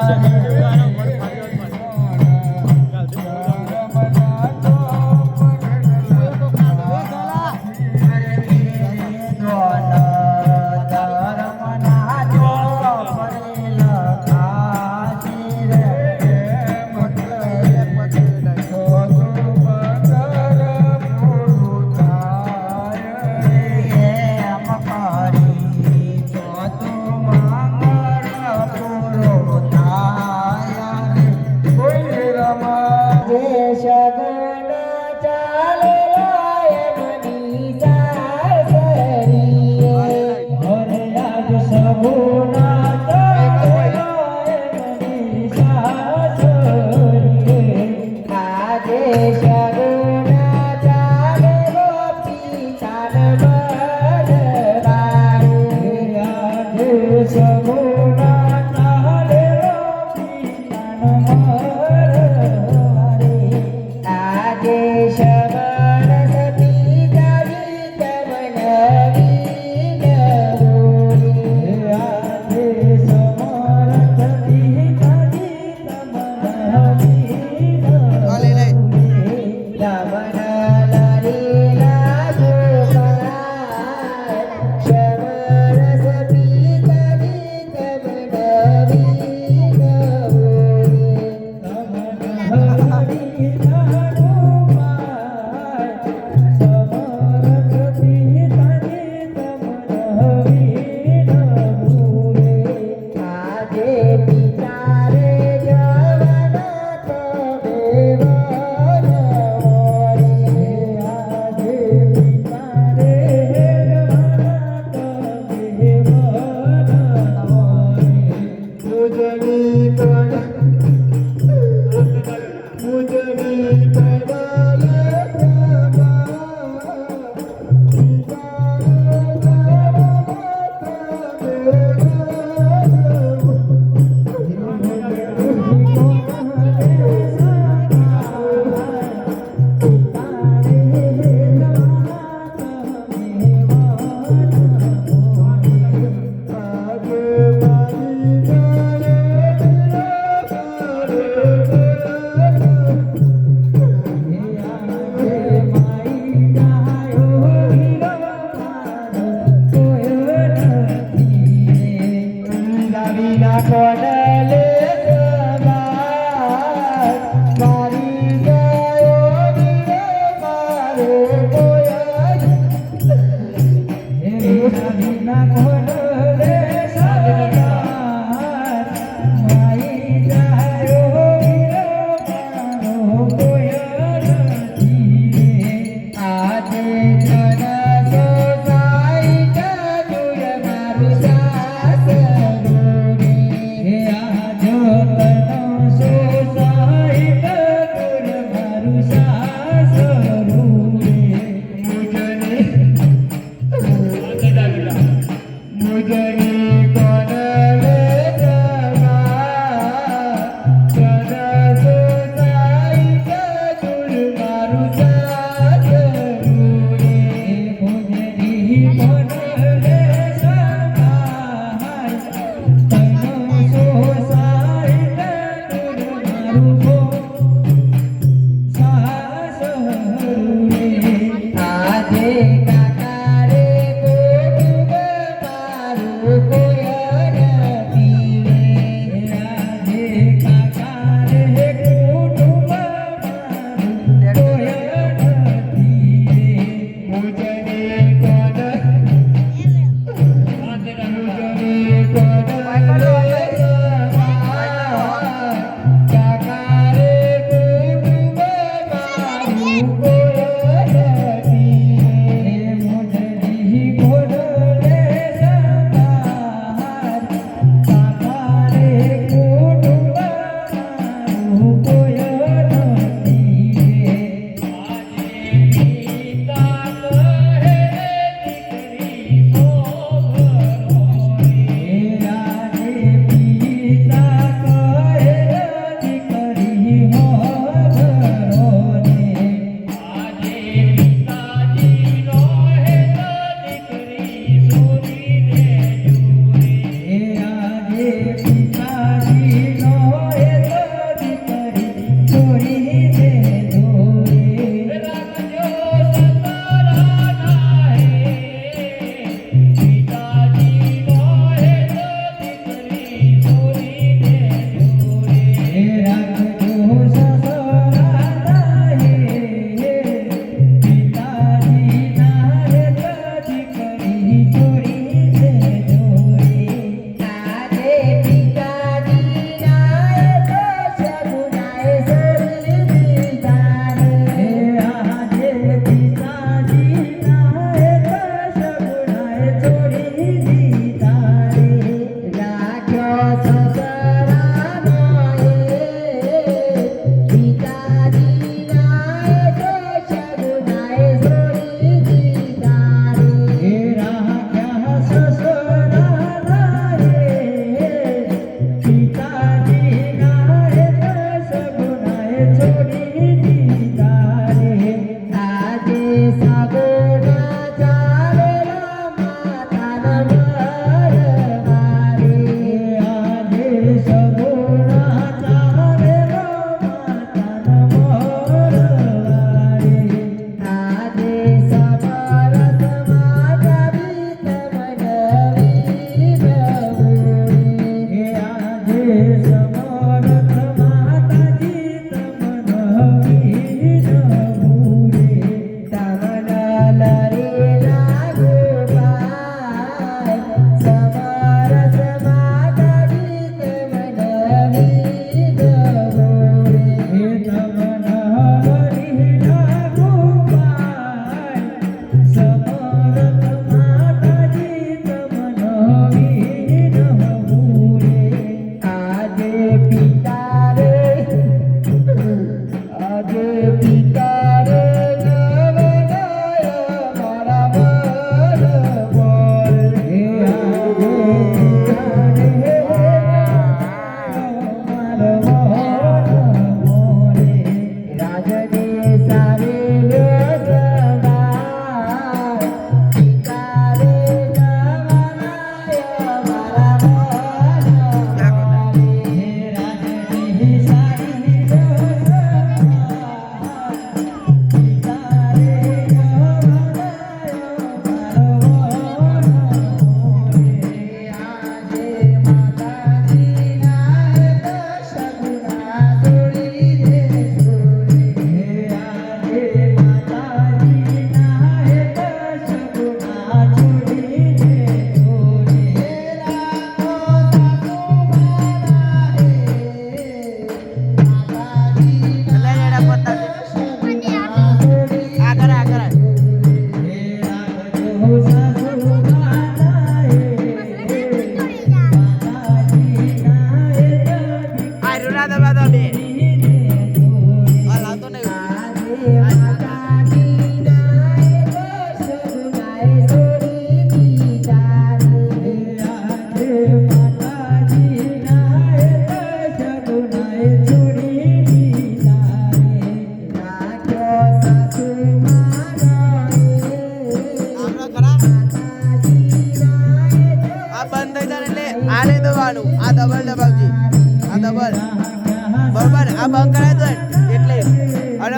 Yeah.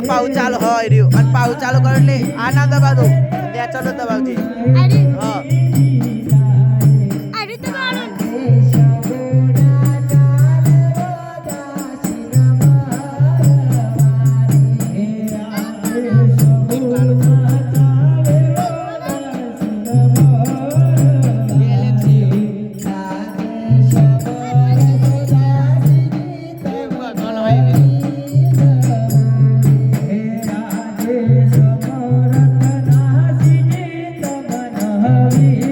पाऊस चालू होय रे आणि पाऊस चालू करले आना दबा दो त्या चलो दबावजी हां अरे तो बाळून Hare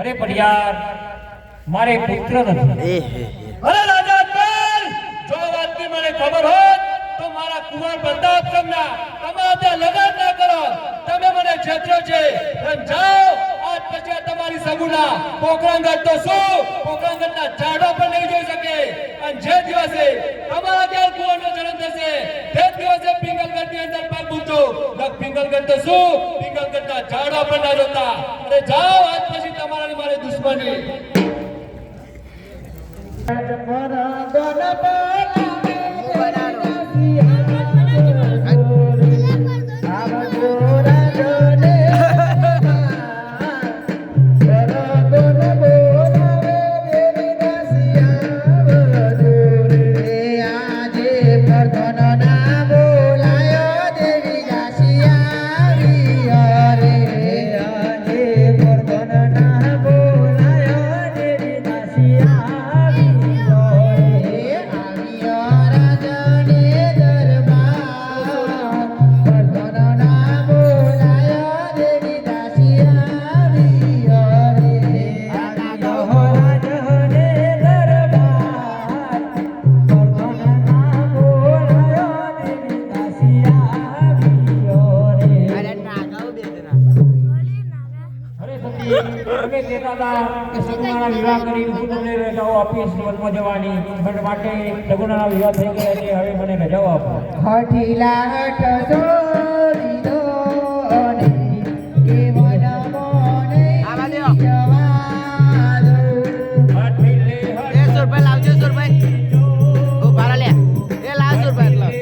અરે પડિયાર મારે પુત્ર નથી. અરે રાજા અકબર, જો વાતની મને ખબર હોત તો મારા કુંવર પ્રતાપ સંગના તમારા ત્યાં લગ્ન ના કરો. તમે મને છેતરો છે. જાઓ, આજ પછી આ તમારી સગુના પોકરણગઢ તો શું, પોકરણગઢના ઝાડો પણ નહીં જોઈ શકે. અને જે દિવસે તમારા ત્યાં કુંવરનો જન્મ થશે તે દિવસે પિંગલગઢની અંદર પગ મૂકજો. પિંગલગઢ તો શું, પિંગલગઢના ઝાડો પણ ના જોતા. અરે જાઓ, આજ પછી તમારાની મારી દુશ્મની. વિવાહ કરી હું તમને રજાઓ આપીશ વનમાં જવાની માટે. લગ્નના વિવાહ થઈ ગયા છે, હવે મને રજાઓ આપો. હઠીલા હઠ જોડીનો અને કેવલ મોને જવાનો. હઠીલે એ સુરભાઈ લાવજો, સુરભાઈ ઓ ભાડા લે. એ લાવ સુરભાઈ લાવ.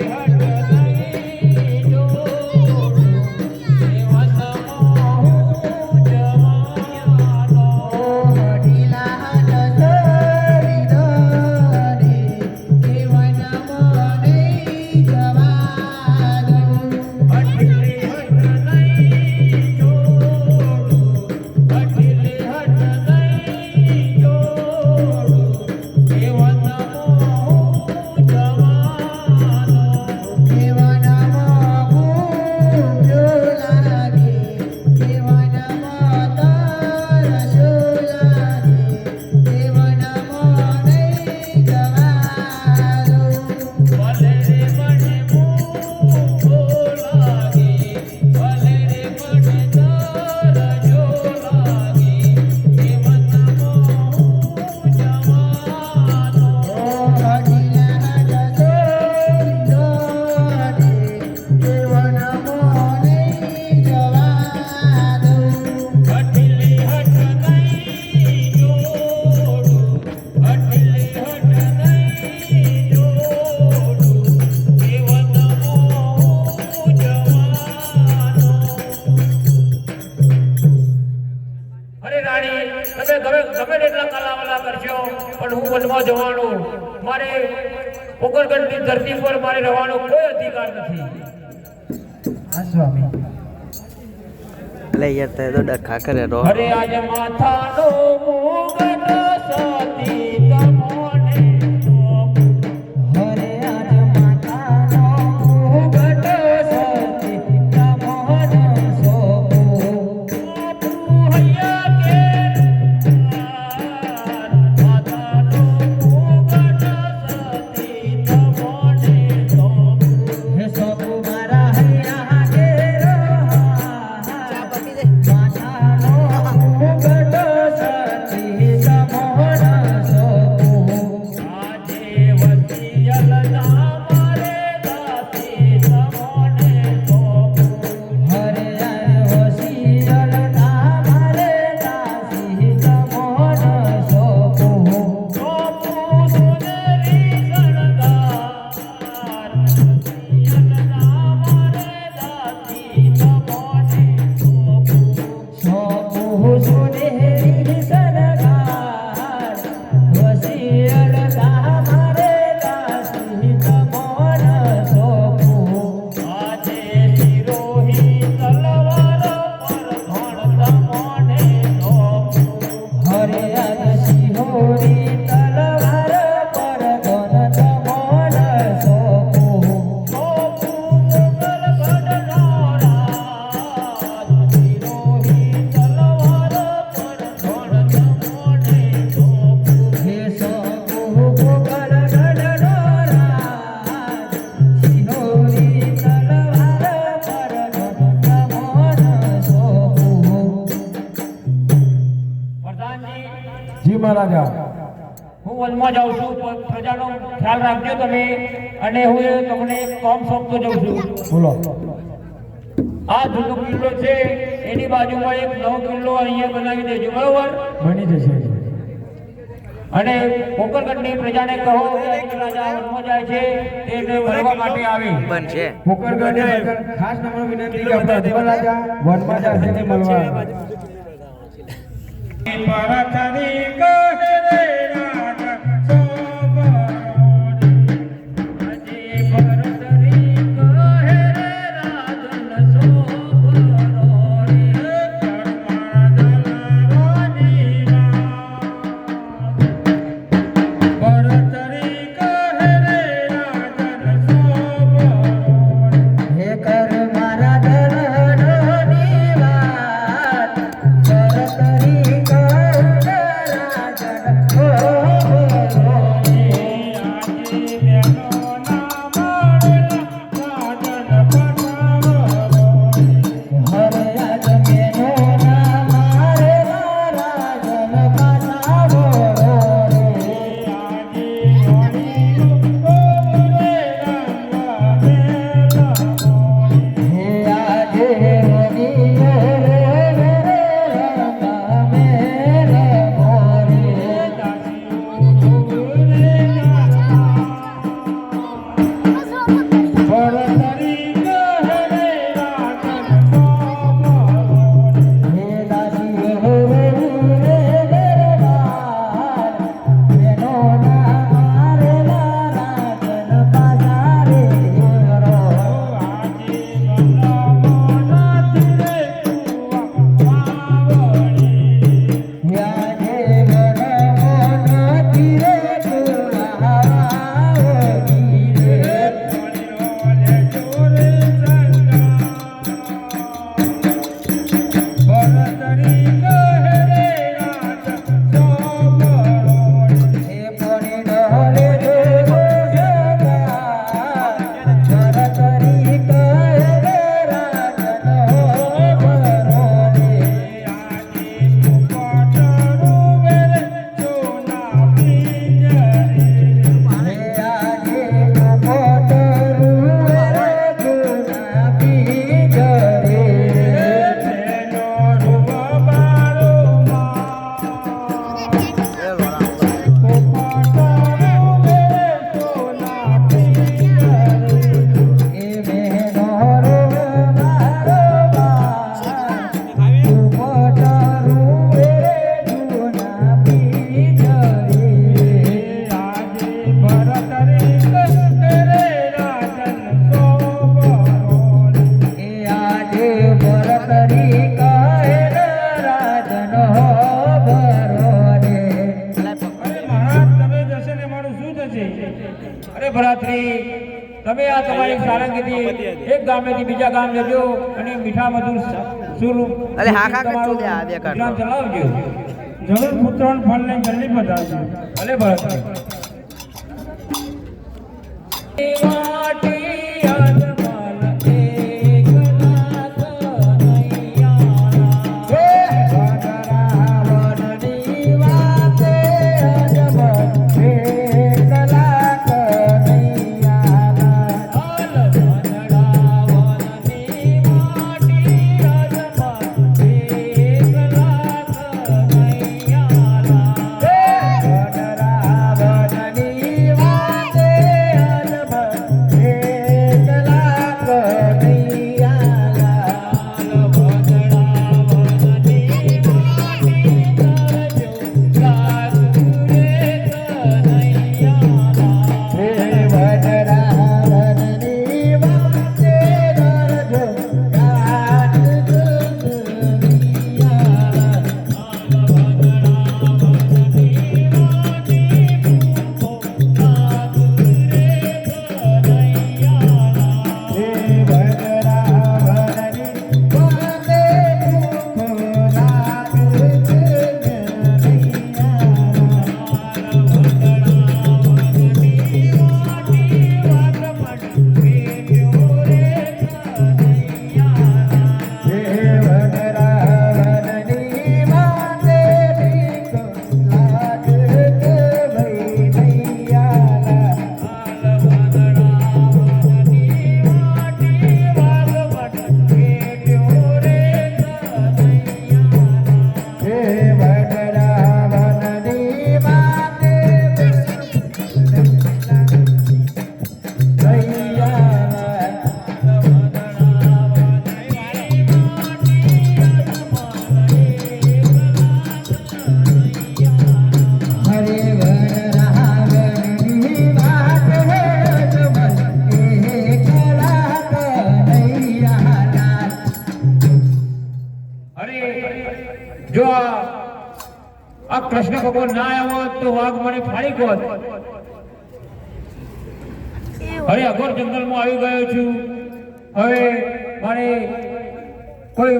પણ હું વનમાં જવાનો, મારે પોકરગઢની ધરતી પર મારે રહેવાનો કોઈ અધિકાર નથી. હા સ્વામી. એટલે યાર તે તો ડખા કરે રો. અરે આજ માથાનો મુગટ સતી તમોને હરે આજ માતાનો મુગટ સતી તમોન સોપો. હૈયા કે માથાનો મુગટ સતી તમોને હે સોપો મારા હૈયા કેરો ચા પકી દે. માતાનો મુગટ સતી તમોન સોપો. આજે વસિયલ ના મારે દાસી તમોને સોપું. હરે વસિયલ તારે દાસી તમોન સોપો. સોપું સુંદરી શણગાર, વસિયલ ના મારે દાસી તમોને સોપું. સોપો સુનેરી સરકાર વસિયલ તારે દાસી તમોન સોપો. આજે શિરોહી તલવાર પર ધણ તમોને સોપું. હરે આજ સિંહોરી તલવાર પર ધન તમોન સોપો. સોપું મોગલગઢનો રાજ, શિરોહી તલવાર પર ધણ તમોને સોપું. હે સોપો ગોકળગઢનો રાજ સિંહોરી તલવાર પર ધન તમોન સોપો. પ્રધાનજી, જી મહારાજા. હું વનમાં જાઉં છું, પ્રજાનો ખ્યાલ રાખજો તમે, અને હું તમને એક કામ સોંપતો જાઉં છું. બોલો. આ જૂનો કિલ્લો છે, એની બાજુમાં એક નવો કિલ્લો અહીંયા બનાવી દેજો, બરોબર? બની જશે. અને પોકરગઢની પ્રજાને કહો કે એક રાજા વનમાં જાય છે, તેને મળવા માટે આવે. બનશે. પોકરગઢને ખાસ નમ્ર વિનંતી કે આપણા દેવા રાજા વનમાં જશે ને મળવા. પરથરી કહે રે રાજ સોબરોરી, હજી પરથરી કહે રે રાજન સોબરોરી, કરમા દલવાની પરથરી કહે રે રાજન સોબરોરી. હે કર મારા દલડોની વાત, કરતરી કર રાજન આ તમારી સારંગીથી એક ગામેથી બીજા ગામ જજો અને મીઠા મધુર સુર અરે હા ખા કચ્છું લે આ બે કાઢો વિશ્રામ ચલાવજો. જરૂર પુત્રોને ફળ લઈને જલ્દી પધારજો. ભલે ભરતભાઈ. જો આ કૃષ્ણ ભગવાન ના આવ્યો તો વાઘ મને ફાડી ગોત. હવે અઘોર જંગલમાં આવી ગયો છું. હવે મારે કોઈ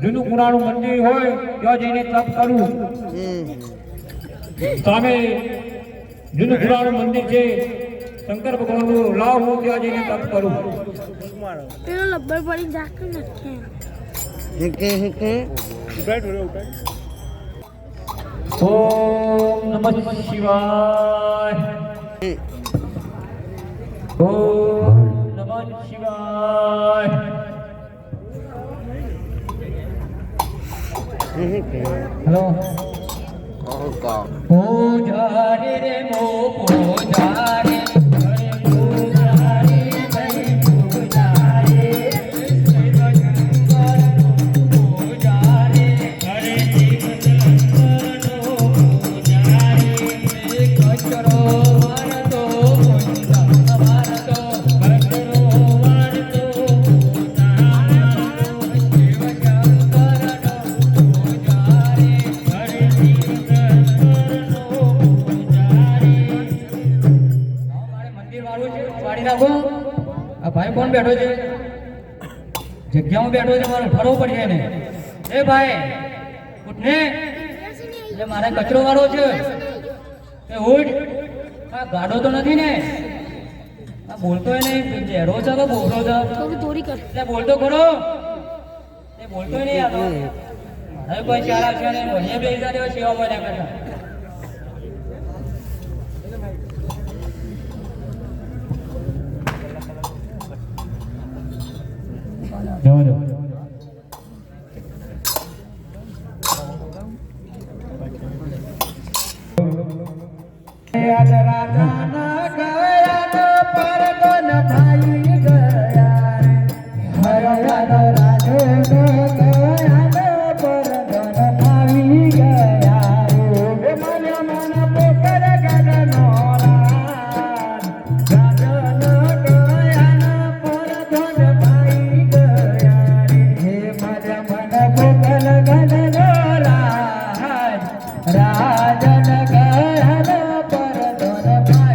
જૂનું પુરાણું મંદિર હોય ત્યાં જઈને તપ કરું. સામે જૂનું પુરાણું મંદિર છે શંકર ભગવાનનું, લાવ હું ત્યાં જઈને તપ કરું. પેલો લબ્બર પડી જાતો નથી. ઓમ નમઃ શિવાય. ઓમ નમઃ શિવાય. હેલો. પૂજારી રે મો પૂજારી ભાઈ કોણ બેઠો છે? જગ્યામાં બેઠો છે, મારે ઉઠાડવો પડશે એને. એ ભાઈ ઉઠને, એટલે મારે કચરો વાળો છે. એ ઉઠ. આ ગાડો તો નથી ને? આ બોલતો નહીં. ઝેરો છે કે બોલતો છે? થોડી થોડી કર. એટલે બોલતો ખરો? એ બોલતો નહીં. આ તો મારે કોઈ ચારા છે ને ભણીએ બે હજાર સેવા મળ્યા કરતા. જવા દો. રાજન ગહન પર ધન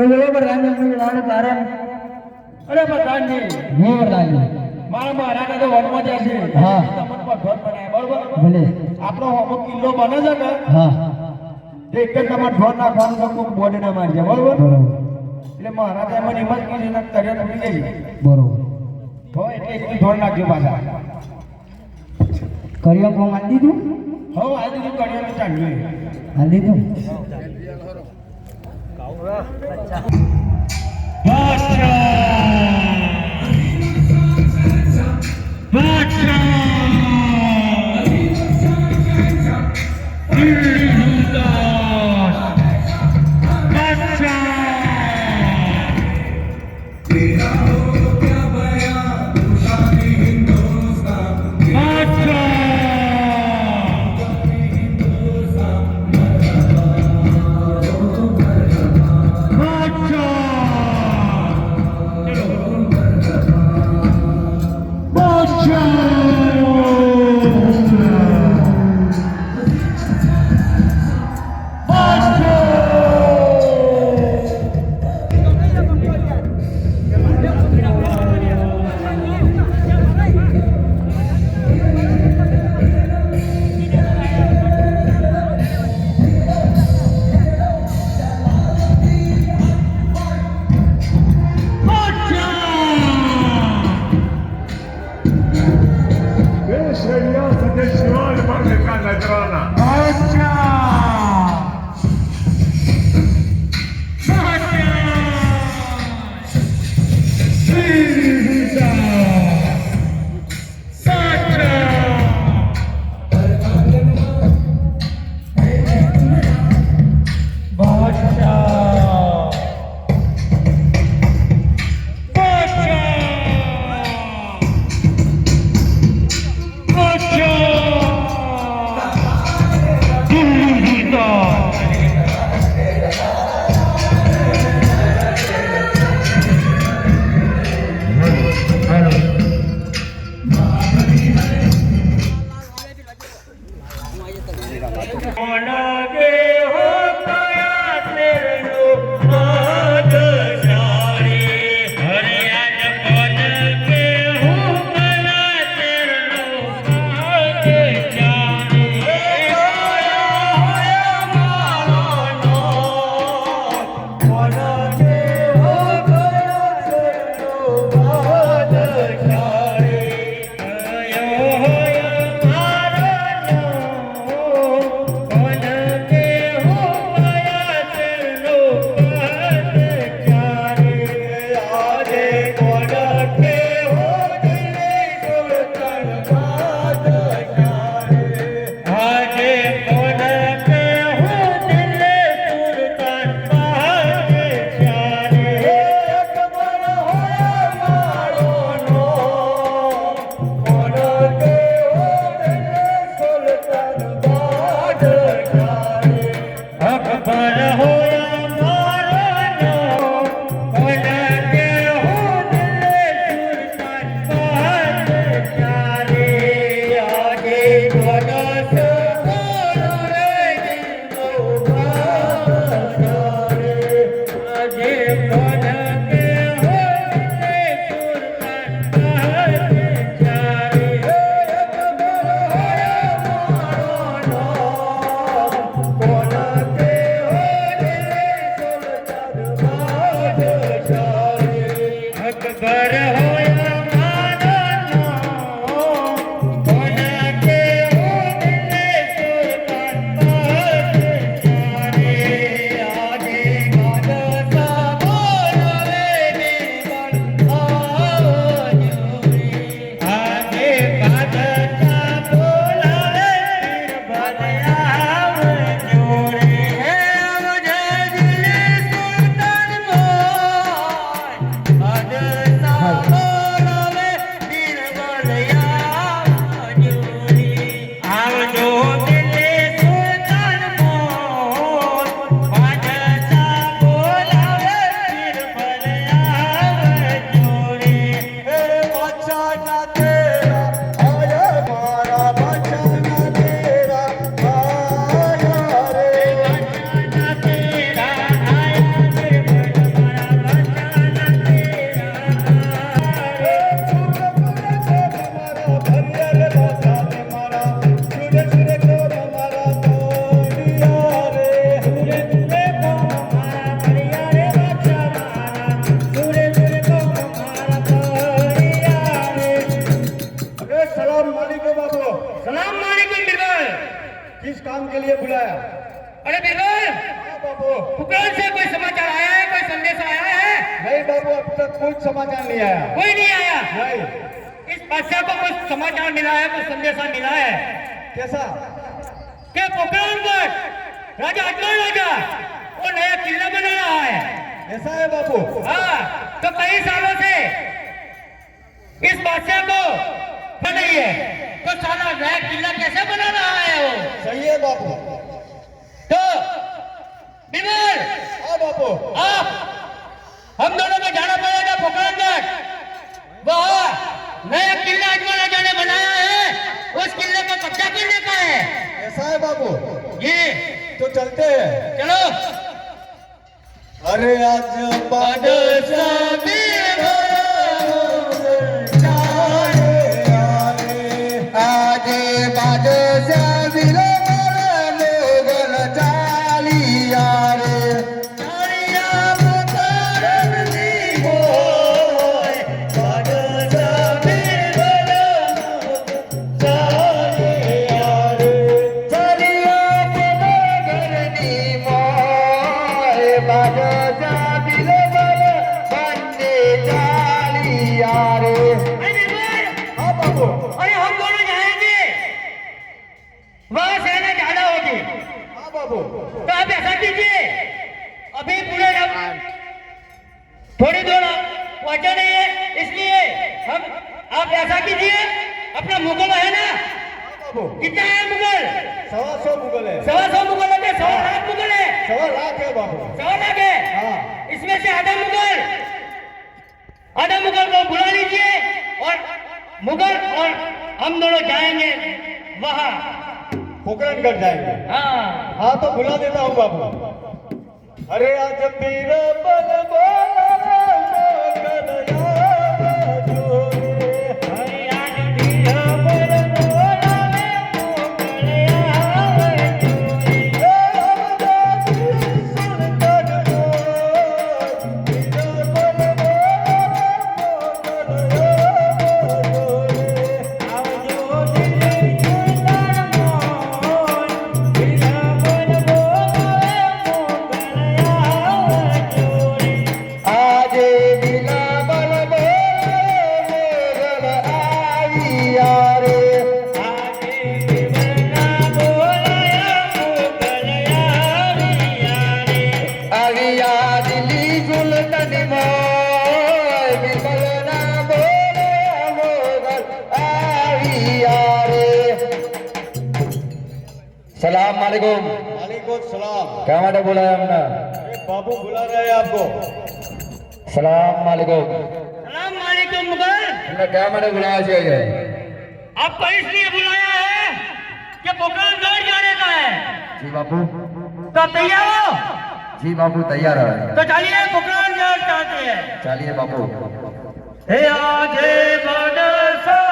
બરોબર રામજી લાડ કારણ અરે પ્રધાનજી હે વરદાનજી મારા મહારાજે તો વનમાં જશે હા. તમને પર ઘર બનાવ્યા બરોબર ભલે આપણો હોમો કિલ્લો બને છે કે હા તો એક જ તમારે ઢોર નાખવાનું છે કોઈ બોર્ડ ના મારજે બરોબર બરોબર એટલે મહારાજે એમાં હિંમત કરી ને તરિયા તૂટી ગઈ બરોબર તો એટલે એક ઢોર નાખ્યો પાછા કર્યો કોમ આલી દીધું હવે આ દીધું કડિયાનું ચાલ્યું આલી દીધું पोखरण से कोई समाचार आया है, कोई संदेश आया है? नहीं बाबू, अब तक कोई समाचार नहीं आया। कोई नहीं आया। नहीं। इस बादशाह को कुछ समाचार मिला है, कुछ संदेशा मिला है कैसा? कि पोखरणगढ़ राजा अजमल राजा वो नया किला बना रहा है। ऐसा है बाबू? हाँ, तो कई सालों से इस बादशाह को नहीं है, तो साला नया किला कैसे बना रहा है वो? सही है बाबू। तो बिमल, हाँ बाबू। आप हम दोनों को जाना पड़ेगा पोखरणगढ़। वहाँ नया किला अजमल राजा ने बनाया है, उस किले को कब्जा करने का है। ऐसा है बाबू? ये तो चलते हैं। चलो। अरे आज बादशाह अरे हम दोनों जाएंगे, वहाँ सेना ज्यादा होगी। हाँ बाबू। तो आप ऐसा कीजिए, अभी पूरे थोड़ी दूर पहुंचा नहीं है, इसलिए आप ऐसा कीजिए, अपना मुगल है ना? बाबू कितना है मुगल? 125 मुगल है। 125 मुगल है, 100 लाख मुगल है। 100 लाख है बाबू। 100 लाख है। हाँ। इसमें से आधा मुगल को बुला लीजिए और मुगल और हम दोनों जाएंगे वहाँ। पोखरणगढ़ जाएंगे। हाँ, हाँ तो बुला देता हूँ बाबू। अरे आज पीर बल सलाम वालेकुम। वालेकुम सलाम। क्या माटे बुलाया हमने? अरे बाबू बुला रहे हैं आपको। सलाम वालेकुम। सलाम वालेकुम मुगल। हमने क्या माटे बुलाया चाहिए? आपको इसलिए बुलाया है कि पोखरणगढ़ जाने का है। जी बापू। तो तैयार हो? जी बापू तैयार है। तो चलिए पोखरणगढ़ जाते हैं। चलिए बापू। हे आजे बादशाह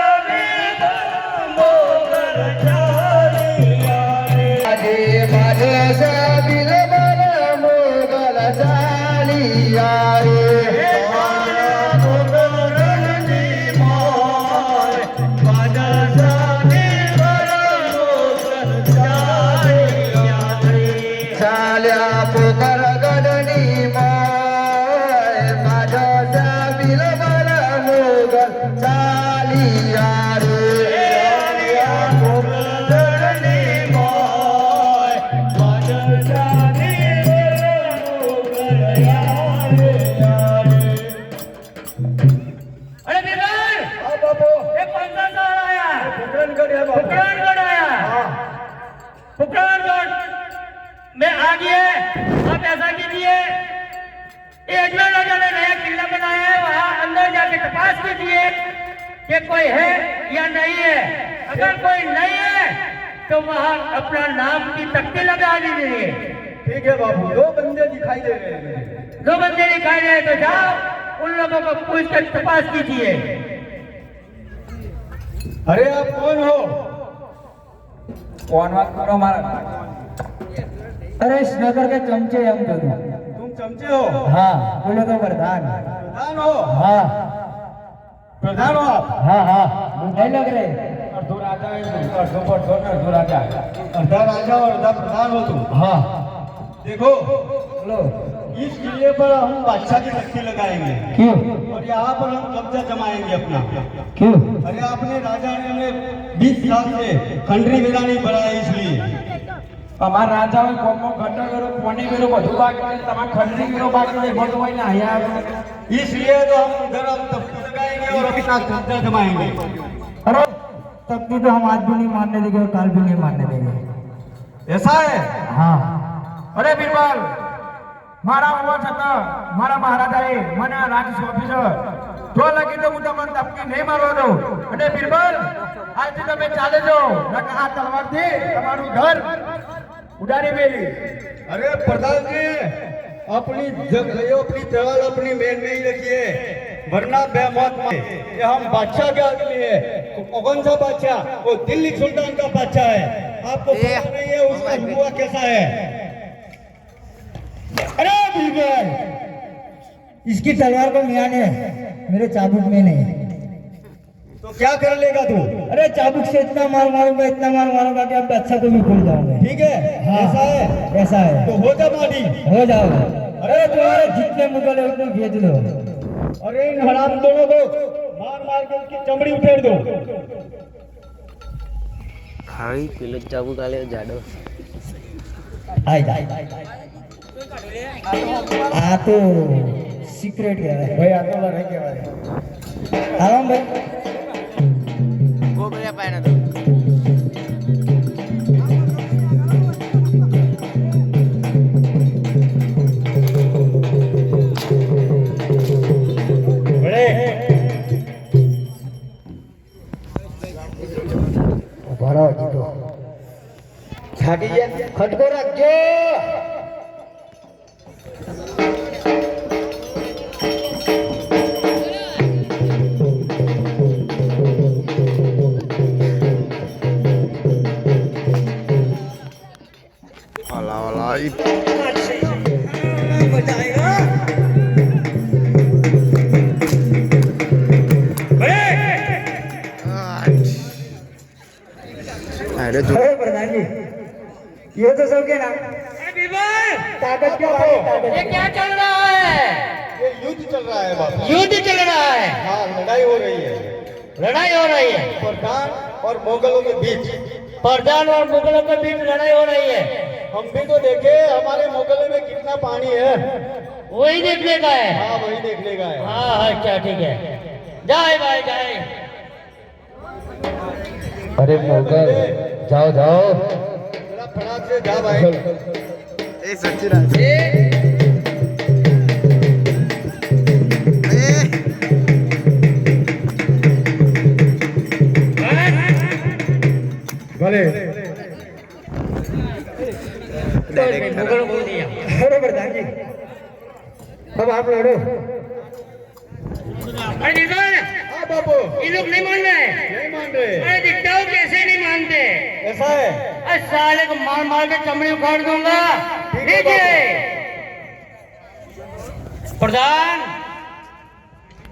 पोखरणगढ़ में आ गए। आप ऐसा कीजिए, ये अजमेर राजा ने नया किला बनाया है, वहाँ अंदर जाके तपास कीजिए कि कोई है या नहीं है। अगर कोई नहीं है तो वहाँ अपना नाम की तख्ती लगा दीजिए। ठीक है बाबू। 2 बंदे दिखाई दे रहे हैं। 2 बंदे दिखाई दे तो जाओ, उन लोगों को पूछ कर तपास कीजिए। अरे आप कौन हो? कौन बात करो मारा? अरे इस नगर के चमचे हम तो। तुम चमचे हो? हाँ बोलो तो प्रधान। प्रधान हो? हाँ प्रधान हो आप? हाँ हाँ नहीं लग रहे। अर्धो राजा है, अर्धो राजा। अर्धा राजा और अर्धा प्रधान हो तुम। हाँ देखो बोलो। इस किले पर हम बादशाह की तख्ती लगाएंगे क्यों? और यहाँ पर हम कब्जा जमाएंगे अपना। क्यों? अरे आपने राजा ने हमें 20 साल से खंडरी वेला नहीं बढ़ाया इसलिए। અમારા રાજાઓએ કોમો ઘટા કરો કોની કરો બધું બાકી છે તમારે ખંડરી કરો બાકી છે બધું હોય ને અહીંયા इसलिए तो हम उधर अब तख्ती लगाएंगे और अपना कब्जा जमाएंगे। अरे तख्ती तो हम आज भी नहीं मानने देंगे और कल भी नहीं मानने देंगे। ऐसा है? हाँ। અરે બિરબલ મારા હોવા છતાં મારા મહારાજાએ મને રાજ સોંપી છે તો લગી તો હું તમને ધમકી નહીં મારવા દઉં અને બિરબલ આજથી તમે ચાલે જાઓ નકર આ તલવારથી તમારું ઘર ઉડાડી મેલી। अरे प्रधान जी अपनी अपनी तलवार अपनी मेन में ही रखिए वरना बेमौत में। ये हम बादशाह के आदमी है। कौन सा बादशाह? वो दिल्ली सुल्तान का बादशाह है। आपको पता नहीं है उसका हुआ कैसा है। अरे बिल्कुल इसकी तलवार को मियाँ ने मेरे चाबुक में नहीं। तो क्या कर लेगा तू? अरे चाबुक से इतना मार मारूंगा इतना मार मारूंगा कि अब अच्छा को भी भूल जाऊंगा। ठीक है? हाँ। ऐसा है? ऐसा है तो हो जा माली। हो जाओ। अरे तुम्हारे जितने मुगल है उतने भेज दो। अरे इन हराम दोनों को मार मार के उसकी चमड़ी उठेड़ दो। ખાઈ પેલો ચાબુ કાલે જાડો आई जा आ तो सीक्रेट है ભાઈ આ તો લડાઈ કહેવાય। आराम भाई ગોબરિયા પાયના તો भरो जीतो छाटी जा खटको रखो। ઓલા ઓલા अरे जो अरे प्रधान जी ये तो सब के ना कागज क्या कागज ये क्या चल रहा है? ये युद्ध चल रहा है बाबा। युद्ध चल रहा है, हाँ लड़ाई हो रही है लड़ाई हो रही है, प्रधान और मोगलों के बीच। प्रधान और मुगलों के बीच लड़ाई हो रही है। हम भी तो देखे हमारे मोगलों में कितना पानी है। वही देखने का है। हाँ वही देखने का है। हाँ अच्छा ठीक है, जाए भाई जाए। अरे मोगल जाओ जाओ जरा फटाक से जा भाई। ए सच्ची राज ए ભલે मुगलों को दिया। अरे प्रधान जी अब आप लड़ो। अरे निधन, हाँ बाबू ये लोग नहीं मान रहे। नहीं मान रहे। अरे दिखता हूँ कैसे नहीं मानते। ऐसा है? अरे साले को मार मार के चमड़ी उखाड़ दूंगा। ठीक है लीजिए प्रधान।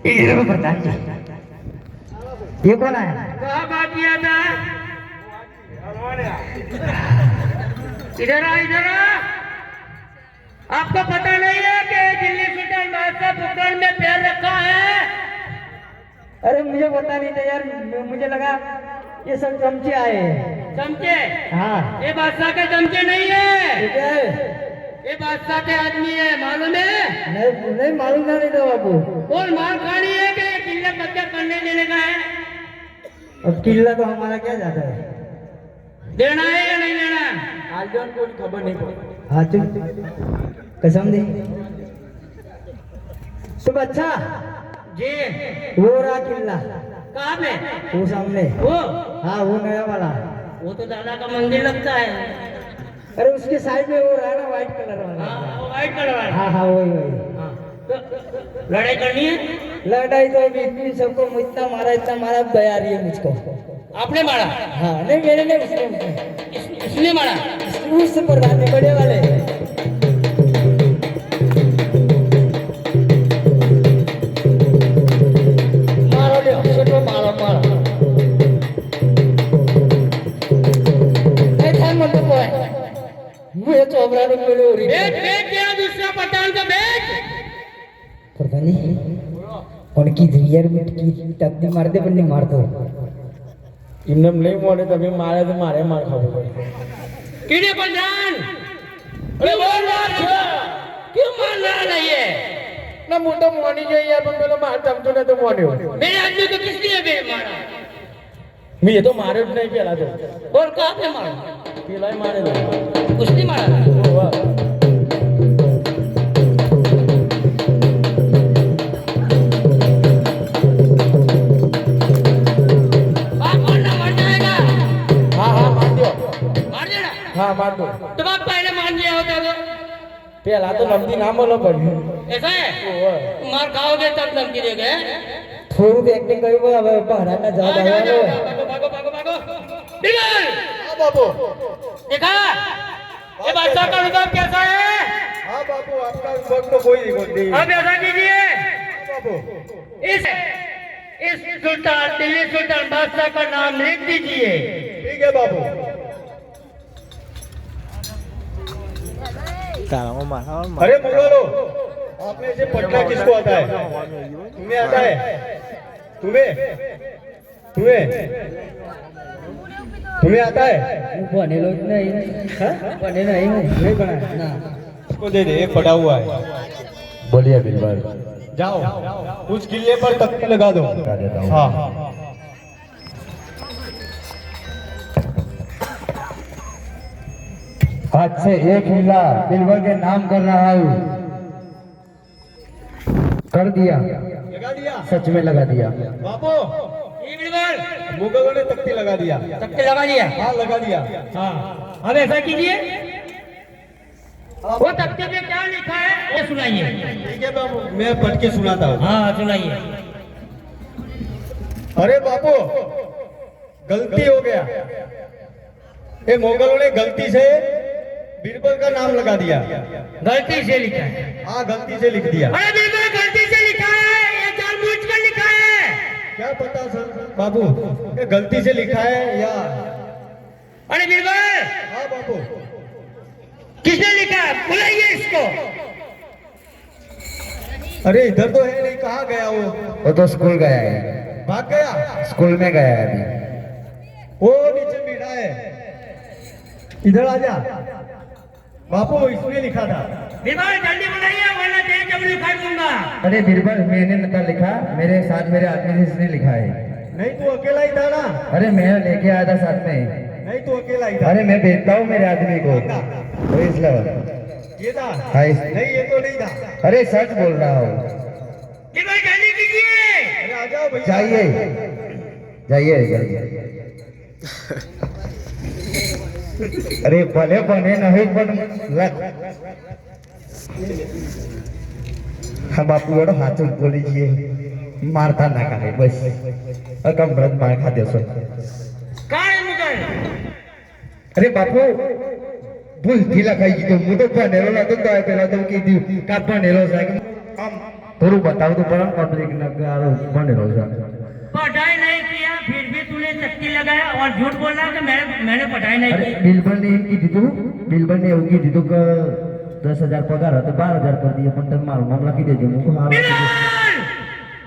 ये प्रधान जी ये कौन है? कहा बात किया था? इधर आ इधर आ। आपको पता नहीं है कि दिल्ली सुल्तान बादशाह बुकरन में पैर रखा है? अरे मुझे पता नहीं था यार मुझे लगा ये सब चमचे आए। चमचे? हाँ ये बादशाह के चमचे नहीं है, ठीक है ये बादशाह के आदमी है, मालूम है? नहीं मालूम नहीं था बाबू। कौन मार खानी है कि किला कब्जा करने देने का है? अब किला तो हमारा क्या जाता है? देना है या नहीं देना? आज जन कोई खबर नहीं पड़ी। हाँ चुप कसम दे सब अच्छा जी वो रहा किला कहाँ पे? वो सामने वो हाँ वो नया वाला। वो तो दादा का मंदिर लगता है। अरे उसके साइड में वो रहा ना व्हाइट कलर वाला। हाँ वो वाइट कलर वाला। हाँ हाँ वही वही। तो लड़ाई करनी है? लड़ाई तो अभी इतनी सबको इतना मारा अब दया आ रही है मुझको। आपने मारा? हाँ नहीं मेरे नहीं उसने इसने मारा? उससे प्रधान जी बड़े वाले। मारो ले छोटो मारो मारो। नहीं था मतलब वो है ये चोबरा ने मेरे उरी एक क्या दूसरा नहीं उनकी रियर में की तकदी मार दे पण नहीं मार दो એમને નહીં મળે તમે મારે તો મારે માર ખાવો પડે कीड़े पर जान अरे बोल मार छो क्यों मार रहा है ના હું તો મોની જઈ યાર પણ પેલો માર તમતો ને તો મોન્યો मेरे आदमी को किसने बे मारा મેં એ તો માર્યો જ નહીં પેલા તો और कहाँ पे मारा પેલાય મારેલો उसने मारा ઓવા बाप मारना मर जाएगा હા હા માર દો मार देना હા માર દો तो बाप पहले मान लिया होता तो પેલા તો નમતી ના બોલો પડ્યું ऐसा है ઓવા मार खाओगे तब धमकी देगे થોડું એક્ટિંગ કર્યું હવે બહારના आ જવાબ जाओ, આવ્યો जाओ, भागो भागो भागो बिगल हाँ बाबू देखा ये बादशाह का रुतबा कैसा है हाँ बाबू आपका वक्त तो कोई नहीं अब ऐसा कीजिए बाबू इस सुल्तान दिल्ली सुल्तान बादशाह का नाम लिख दीजिए ठीक है बाबू अरे मुगलो आपने से पटना किसको आता है तुम्हें आता है तुम्हें तुम्हें तुम्हें आता है હું ભણેલો જ નહીં ભણે નહીં હું નહીં ભણા ના इसको दे दे एक पड़ा हुआ है બોલીએ બિલબાલ जाओ उस किले पर तख्ती लगा दो हाँ आज से एक हिला दिलवर के नाम कर रहा हूँ कर दिया लगा दिया सच में लगा दिया बाबू ये बिल्कुल मुगलों ने तख्ती लगा दिया तख्ते लगा दिया हाँ लगा दिया हाँ अब ऐसा कीजिए वो तख्ते पे क्या लिखा है वो सुनाइए ठीक है बाबू मैं पढ़ के सुनाता हूँ हाँ सुनाइए अरे बापू गलती हो गया ये मुगलों ने गलती से बीरबल का नाम लगा दिया गलती से लिखा है हाँ गलती से लिख दिया अरे बिल्कुल गलती से लिखा है ये जानबूझकर लिखा है क्या पता सर बाबू ये गलती से लिखा है या अरे बिल्कुल हाँ बाबू किसने लिखा है बुलाइए इसको अरे इधर तो है नहीं कहाँ गया वो तो स्कूल गया है भाग गया स्कूल में गया है अभी वो नीचे बैठा है इधर आ जा बापू इसने लिखा था बिल्कुल जल्दी बुलाइए वरना तेज जबरी उखाड़ दूंगा अरे बीरबल मैंने नहीं लिखा मेरे साथ मेरे आदमी से इसने लिखा है नहीं तू अकेला ही था ना अरे मैं लेके आया था साथ में नहीं तू अकेला ही था अरे मैं भेजता हूँ मेरे आदमी को तो इसलिए ये था हाँ, नहीं ये तो नहीं था अरे सच बोल रहा हूँ बिल्कुल जल्दी कीजिए अरे आ जाओ भैया जाइए जाइए जाइए अरे भले बने नहीं पण हाँ बापू एवढं हातून बोली जी मारता ना काय बस कमरत मार खा देसो कहाँ है मुगल अरे बापू भूल थीला खाई तो હું તો ભણેલો નતો તો પેલા તો કીધું કા ભણેલો છે થોડું બતાવું તો પણ પબ્લિક ને ભણેલો છે पढ़ाई नहीं किया फिर भी तूने चक्की लगाया और झूठ बोल रहा कि मैंने पढ़ाई नहीं अरे की बिलबल ने एम कीधું बिलबल ने એવું કીધું કે 10,000 પગાર હતો 12,000 कर दिए પણ તમે મારો નામ લખી દેજો હું મારો बिल्कुल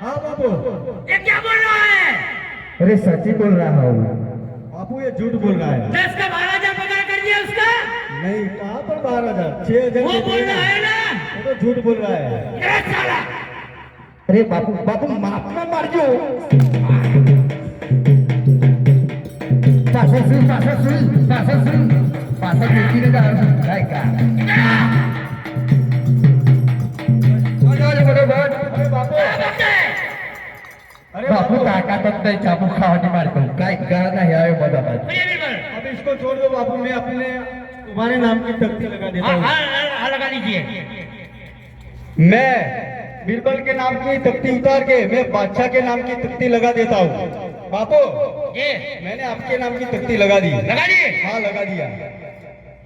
हाँ बापू ये क्या बोल रहा है अरे सच्ची बोल रहा हूँ बापू ये झूठ बोल रहा है 10 का 12,000 पगार कर दिया उसका नहीं कहाँ पर 12,000 6,000 वो बोल रहा है ना वो तो झूठ बोल रहा है ये साला अरे बापू बापू माफ ना मारजो पासा सुन बेटी ने कहा काय का अरे बापू अरे बापू ताकत नाही चाबू खावानी मारतो काय का नाही आहे बघा मुझे बिल्कुल अब इसको छोड़ दो बापू मैं अपने तुम्हारे नाम की तख्ती लगा देता हाँ हूँ हाँ लगा दीजिए मैं बीरबल के नाम की तख्ती उतार के मैं बादशाह के नाम की तख्ती लगा देता हूँ बापू ये मैंने आपके नाम की तख्ती लगा दी लगा दिए हाँ लगा दिया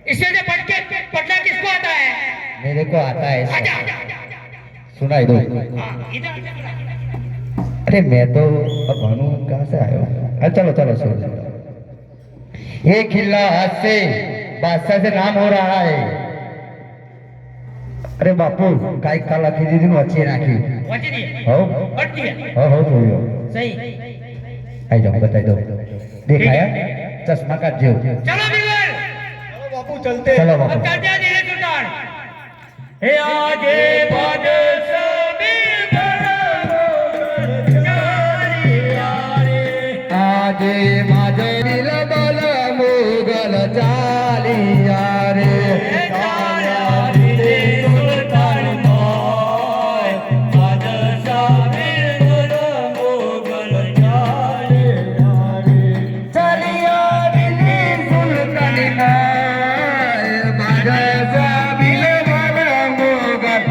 इससे से पढ़ना किसको आता है मेरे को आता है आजा आजा आजा सुनाई दो हाँ इधर अरे मैं तो अब भानु कहाँ से आया हूँ चलो चलो सुनो ये खिल्ला हाथ से बादशाह से नाम हो रहा है अरे बापू काय काला खीदी दिन अच्छी राखी પહોંચી દઈએ હો કટ દિયા હો જોયો સહી આઈ જાઓ બતાઈ દો દેખાયા ચશ્મા કાઢજો ચલો બીરબલ चलो बापू चलते ચલો अब બાપુ चलते हैं धीरे सुल्तान हे आगे बादशाह આજે માજે દિલ બલ મોગલ ચાલિયા રે ચાલ્યા રે સુલ્તાન મોય બાદશાહ બિરબલ મોગલ ચાલ્યા રે ચાલિયા રે સુલતાન નાય માજે દિલ બલ મોગલ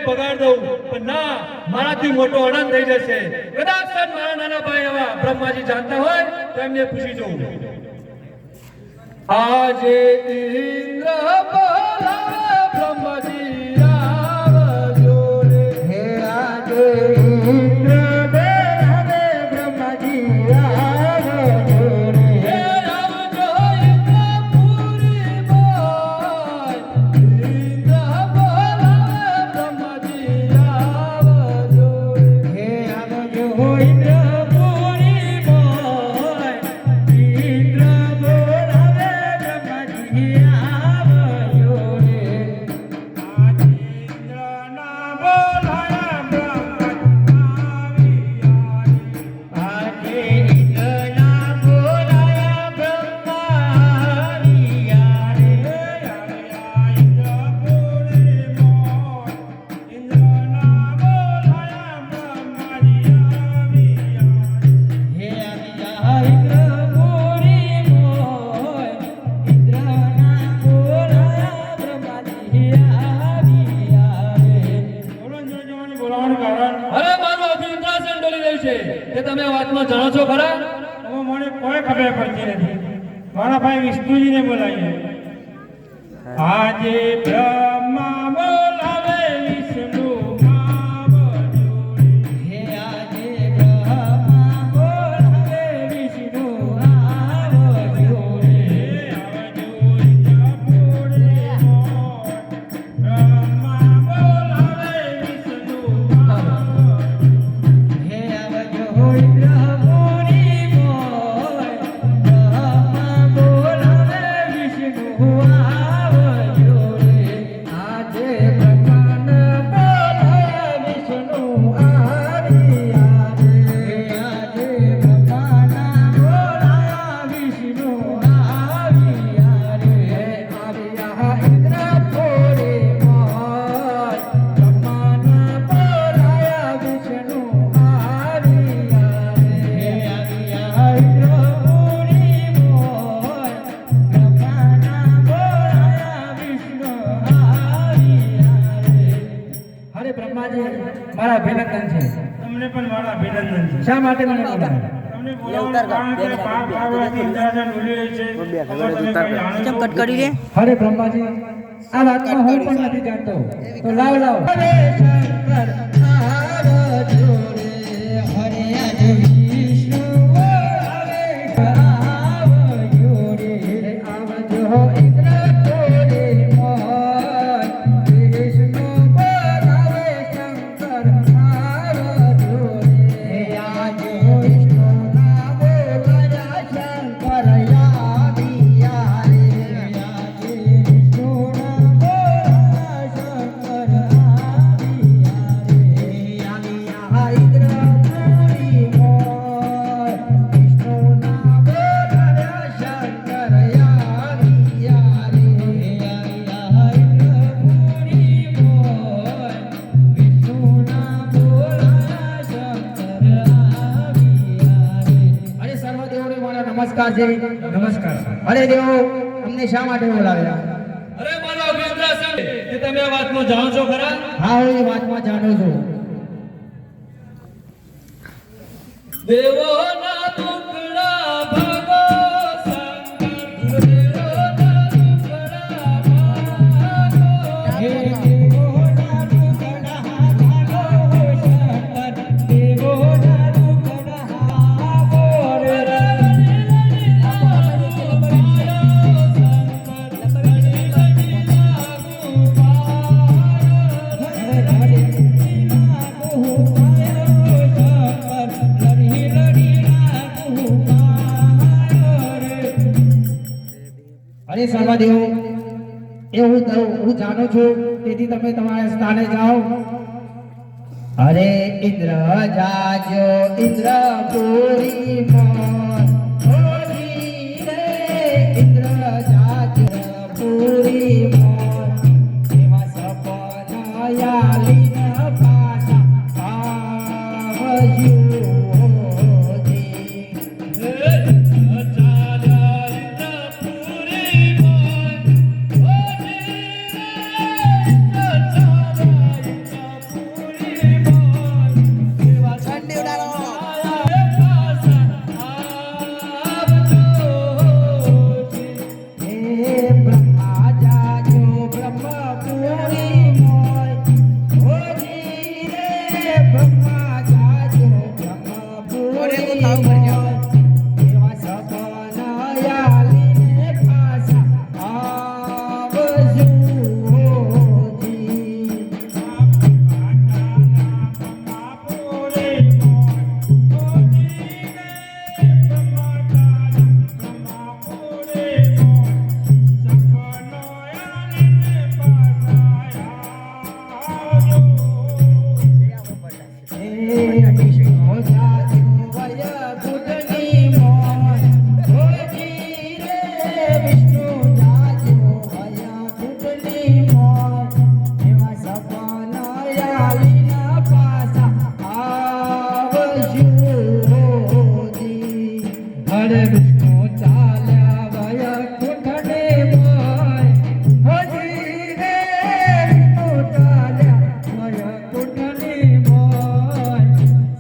પગાર દઉં પણ ના મારાથી મોટો આનંદ થઈ જશે કદાચ મારા નાના ભાઈ એવા બ્રહ્માજી જાણતા હોય તો એમને પૂછી જોઉં આજે ઇન્દ્ર બોલાવે બ્રહ્માજી આવજો રે હે આજે ઇન્દ્ર બોલાવે બ્રહ્માજી આવજો રે હે આવજો ઇન્દ્રપુરી બોય ઇન્દ્ર બોલાવે બ્રહ્માજી આવજો રે હે આવજો ઇન્દ્રપુરી બોય ઇન્દ્ર બોલાવે બ્રહ્માજી આવજો રે આજે ઇન્દ્રના બોલાયા બ્રહ્માવિયા રે હે આવ્યા ઇન્દ્રપુરી મોય ઇન્દ્રના બોલાયા બ્રહ્માવિયા આવ્યા રે અરે મારું આખું ઇન્દ્રાસન ડોલી રહ્યું છે કે તમે આ વાતમાં જાણો છો ખરા મને કોઈ ખબર પડતી નથી મારા ભાઈ વિષ્ણુજીને બોલાવીએ આજે બ્રહ્મા બોલાવે વિષ્ણુ આવજો હે આજે બ્રહ્મા બોલાવે વિષ્ણુ આવજો રે હે આવજો ઇન્દ્રપુરી મોય બ્રહ્મા બોલાવે વિષ્ણુ આવજો રે આજે બ્રહ્માન બોલાવે વિષ્ણુ આવ્યા રે આજે બ્રહ્માન બોલાયા વિષ્ણુ આવ્યા રે આવ્યા ઇન્દ્રપુરી મોય બ્રહ્માન બોલાયા વિષ્ણુ આવ્યા રે આવ્યા ઇન્દ્રપુરી મોય બ્રહ્માન બોલાયા વિષ્ણુ આવ્યા રે હરે બ્રહ્માજી મારા અભિનંદન છે તમને પણ મારા અભિનંદન છે શા માટે મને બોલાવ્યા તમને બોલાવવાનું કારણ કે પાપ ઇન્દ્રાસન ડોલી રહી છે એમાં તમે કંઈ જાણો છો? કટ કરી લે હરે બ્રહ્માજી આ વાતમાં હું પણ નથી જાણતો તો લાવ લાવ હરે શંકર આવજો રે હરે આજ વિષ્ણુ બોલાવે આવજો રે આવજો નમસ્કારજી નમસ્કાર. અરે દેવો અમને શા માટે બોલાવ્યા? અરે મારો અભિપ્રાય છે કે તમે આ વાતમાં જાણો છો ખરા? હા હું એ વાતમાં જાણું છું. દેવોના ટુકડા ભાગો શંકર, દેવોના ટુકડા ભાગો. હે દેવોના ટુકડા ભાગો શંકર, દેવોના ટુકડા ભાગો રે રે અરે સર્વદેવો એ હું જાણું છું તેથી તમે તમારા સ્થાને જાઓ. અરે ઇન્દ્ર જાજો ઇન્દ્રપુરી મોર હોજી રે ઇન્દ્ર જાજો પુરી મોર એવા સપના યાલીના પાછા આવજો ઠંડી ઉડાડો. બ્રહ્મા જાજો બ્રહ્મપુરી મોર હોજી રે બ્રહ્મા જાજો બ્રહ્મપુરી મોર એવા સપના યાલીને પાછા આવજો હોજી. વિષ્ણુ જાજો વય ભૂતની મોર હોજી રે વિષ્ણુ જાજો વય ભૂતની મોર એવા સપના યાલીના પાછા આવજો હોજી. હરે વિષ્ણુ ચાલ્યા વય ભૂતની મોર હોજી રે વિષ્ણુ ચાલ્યા વય ભૂતની મોર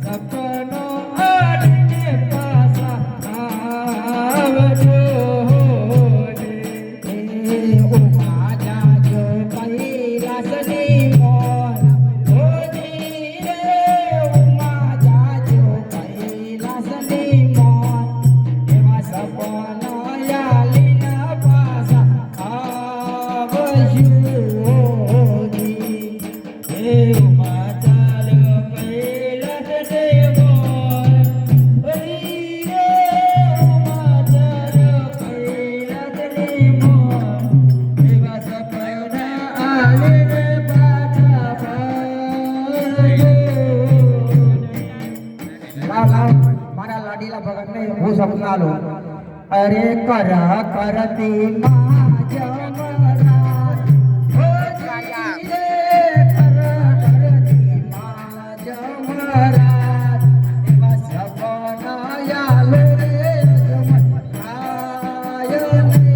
સપનો આડીને પાછા આવજો હોજી. ઉમા જાજો કૈલાસની મોર હોજી રે ઉમા જાજો કૈલાસની મોર એવા સપના યાલીના પાછા આવજો હોજી. હે ઉમા ચાલો કૈલાસની મોર હોજી રે ઉમા ચાલો કૈલાસની મોર એવા સપના આલીને પાછા આવજો. લાવ મારા લાડીલા ભગતને હું સપના લો. અરે કર કરતી માં જમરા હોજી રે કર કરતી માં જમરા એવા સપના યાલો રે જમરાય ને